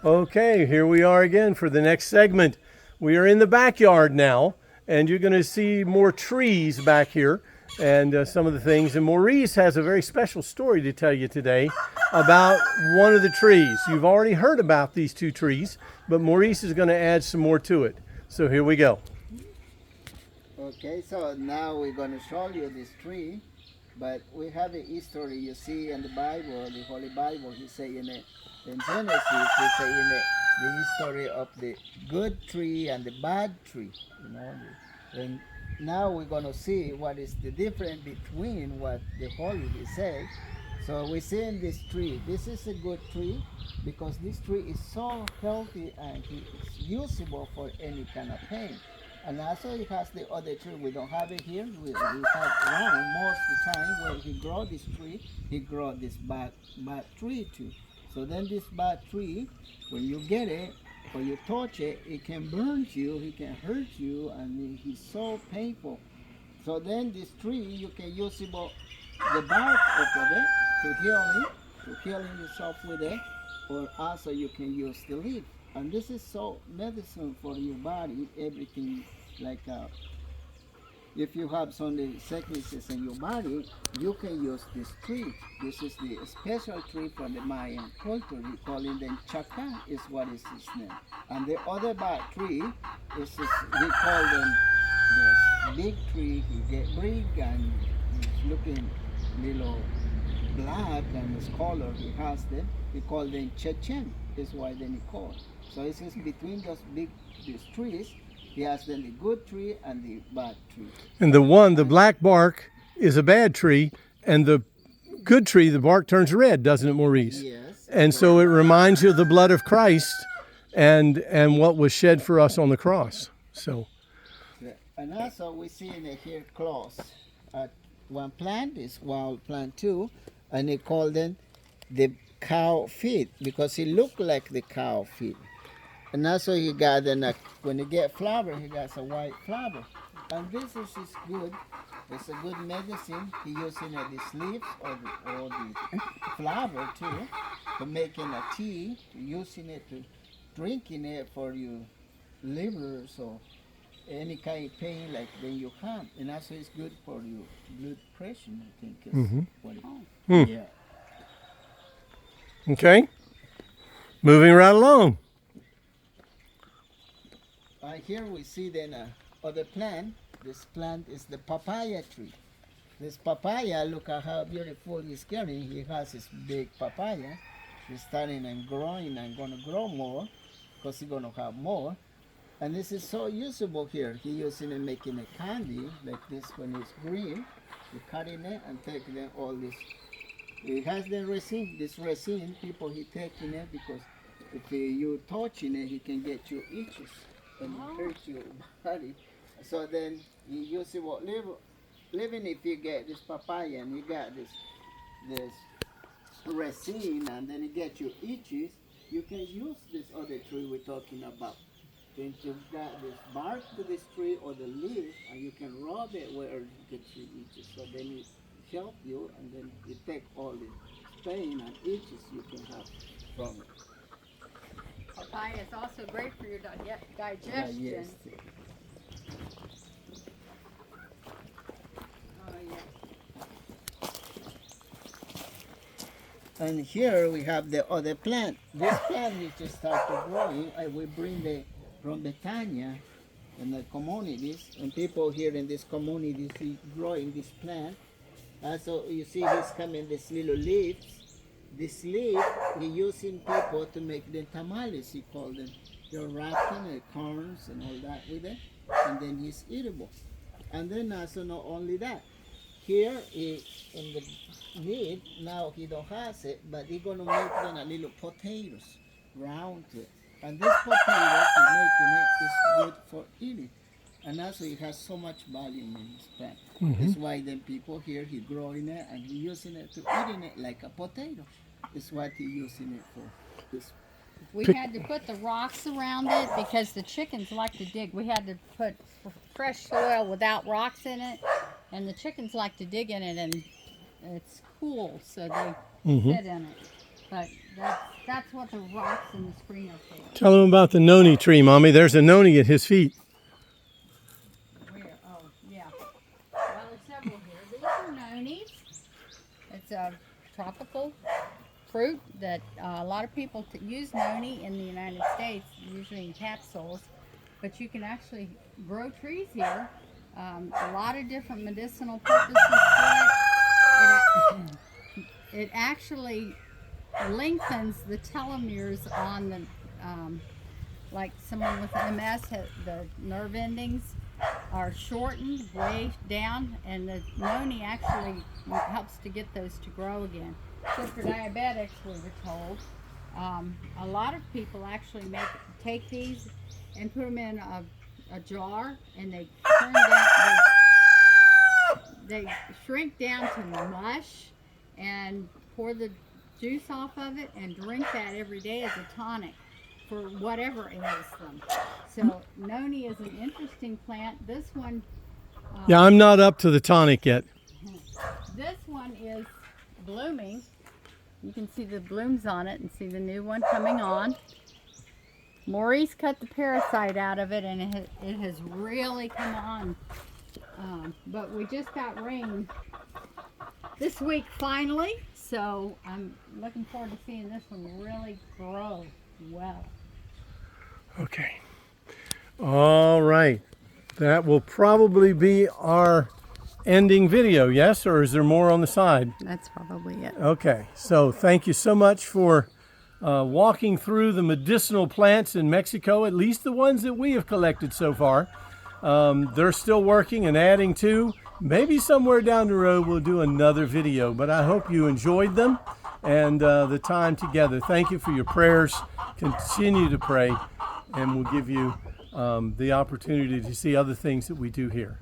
Okay, here we are again for the next segment. We are in the backyard now, and you're going to see more trees back here and some of the things. And Maurice has a very special story to tell you today about one of the trees. You've already heard about these two trees, but Maurice is going to add some more to it. So here we go. Okay, so now we're going to show you this tree, but we have a history. You see in the Bible, the Holy Bible, he say in Genesis, he say in the history of the good tree and the bad tree, you know. And now we're going to see what is the difference between what the Holy he say. So we see in this tree, this is a good tree because this tree is so healthy and it's usable for any kind of pain. And also it has the other tree. We don't have it here. We have one most of the time where he grow this tree, he grow this bad tree too. So then this bad tree, when you get it or you touch it, it can burn you, it can hurt you, and it's so painful. So then this tree, you can use it, the bark of it to healing yourself with it, or also you can use the leaf. And this is so medicine for your body, everything like if you have some sicknesses in your body, you can use this tree. This is the special tree from the Mayan culture. We call it the chaca is what is its name. And the other bad tree is this, we call them this big tree. He get big and he's looking little black and his color he has them. We call them chechen. Is why they call. So it's between these trees. He has then the good tree and the bad tree. And the black bark, is a bad tree, and the good tree, the bark turns red, doesn't it, Maurice? Yes. And so it reminds you of the blood of Christ and what was shed for us on the cross. So. And also we see in here close. One plant is wild plant too, and they call them the cow feet because it look like the cow feet. And also he got when he get flower, he got a white flower. And this is good. It's a good medicine. He using the leaves or the flower too, to making a tea, using it to drinking it for your liver, so any kind of pain like then you have. And also it's good for your blood pressure, I think is what it, yeah. Okay. Moving right along. Here we see then other plant. This plant is the papaya tree. This papaya, look at how beautiful it's getting. He has this big papaya. It's starting and growing and going to grow more because he's going to have more. And this is so usable here. He using it making a candy like this when it's green. You cutting it and taking it all this. It has the resin. This resin, people he taking it because if you touching it, he can get you itches and hurt your body. So then you use it what living if you get this papaya and you got this resin and then you get your itches, you can use this other tree we're talking about. Then you've got this bark to this tree or the leaf and you can rub it where you get your itches. So then it help you and then you take all the pain and itches you can have from it. Papaya is also great for your digestion. Yes. Oh, yeah. And here we have the other plant. This plant is just started growing. We bring from Betania in the communities, and people here in this community see growing this plant. So you see this coming, this little leaves. This leaf, he using people to make the tamales, he called them. You're wrapping the corns and all that with it, and then it's eatable. And then also not only that, here in the meat, now he don't has it, but he gonna make them a little potatoes round it. And this potato he making it is good for eating. And also it has so much value in this plant. That's why then people here, he growing it and he using it to eating it like a potato. That's what he using it for. This. We had to put the rocks around it because the chickens like to dig. We had to put fresh soil without rocks in it, and the chickens like to dig in it, and it's cool, so they sit in it. But that's That's what the rocks in the screen are for. Tell him about the noni tree, Mommy. There's a noni at his feet. Where? Oh, yeah. Well, there's several here. These are nonis. It's a tropical fruit that a lot of people use noni in the United States, usually in capsules. But you can actually grow trees here. A lot of different medicinal purposes for it. It actually lengthens the telomeres on the, like someone with MS, the nerve endings are shortened way down, and the noni actually helps to get those to grow again. So for diabetics, we were told, a lot of people actually take these and put them in a jar, and they turn down, they shrink down to mush, and pour the juice off of it and drink that every day as a tonic for whatever ails them. So noni is an interesting plant. This one, Yeah, I'm not up to the tonic yet. this one is blooming. You can see the blooms on it and see the new one coming on. Maurice cut the parasite out of it, and it has really come on. But we just got rain this week finally, so I'm looking forward to seeing this one really grow well. Okay. All right. That will probably be our ending video, yes? Or is there more on the side? That's probably it. Okay. So thank you so much for walking through the medicinal plants in Mexico, at least the ones that we have collected so far. They're still working and adding to. Maybe somewhere down the road we'll do another video, but I hope you enjoyed them and the time together. Thank you for your prayers. Continue to pray, and we'll give you the opportunity to see other things that we do here.